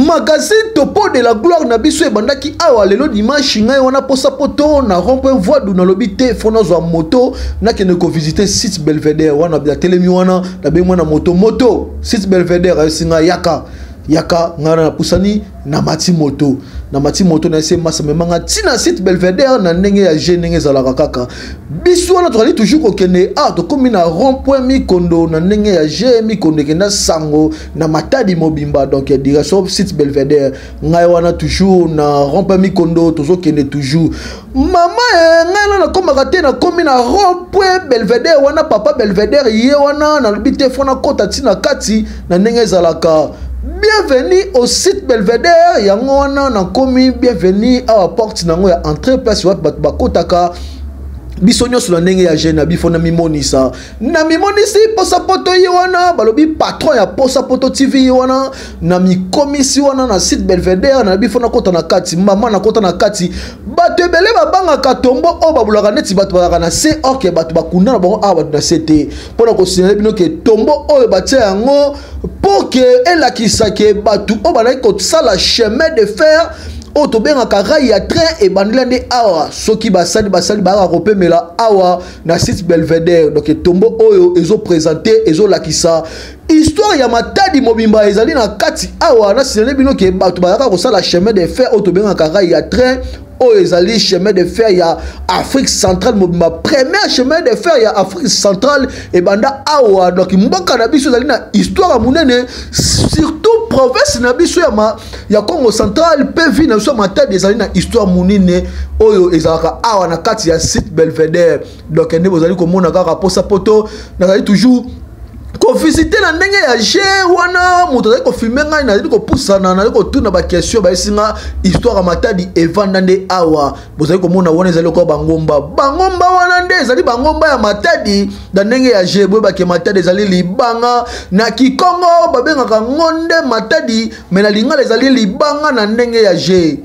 magazine Topo de la gloire na biso ebandaki awa lelo dimanche ngai wana posa poto na rond-point voie du na lobité fono zo moto na kene ko visiter site Belvedere wana bia telemi wana na be mwana moto site Belvedere singa yaka ngana na pusani na mati moto na ese masa memanga tina site Belvedere na ndenge ya jenenge zalaka kaka biso wana tokali toujours kokende to komi na rond-point Mikondo na ndenge ya je Mikondo kenda sango na matadi mobimba donc ya direction site Belvedere ngai wana toujours na rond-point Mikondo tozo kende toujours mama ngai na komaka te na komi na rond-point Belvedere wana papa Belvedere ye wana na lobite fona kota tina kati na ndenge zalaka. Bienvenue au site Belvedere yango wana na komi bienvenue à la porte nango ya entrée place wat bat bakotaka biso nyonso na ndenge ya jeune bifo na mimonisa posa poto ye wana balobi patron ya posa poto TV wana na mikomisi wana na site Belvedere na bifo na kota na kati mama na kota na kati bato ebele babanga katombo o babulaka neti bato balaka na se ok bato bakunda na bango awa na CT pona ko signale bino ke tombo oyo batia yango pour que elakisa ke bato o balaki ko sala chemin de fer o to benga karai ya train e bandilande awa soki basali ba kopemela awa na site Belvedere donc tombo oyo ezo présenter ezo lakisa histoire ya matadi mobimba ezali na kati awa na signale bino ke bato balaka ko sala chemin de fer o to benga karai ya train oyo ezali chemin de fer ya Afrique centrale mobimba premier chemin de fer ya Afrique centrale e banda awa donc mboka na biso ezali na histoire munene surtout province na biso ya Congo central pe vi na so matadi ezali na histoire munene oyo ezalaka awa na kati ya site Belvedere donc ende bozali komona kaka posa poto nazali toujours ko visiter na ndenge ya je wana moto azali ko filmer ngai nazali ko pusana nazali ko tuna ba question ba isinga histoire matadi evanda nde awa bozali komona wana ezali ko bangomba wana nde ezali bangomba ya matadi na ndenge ya je boye ba ke matadi ezali libanga na Kikongo babengaka ngonde matadi mena lingala ezali libanga na ndenge ya je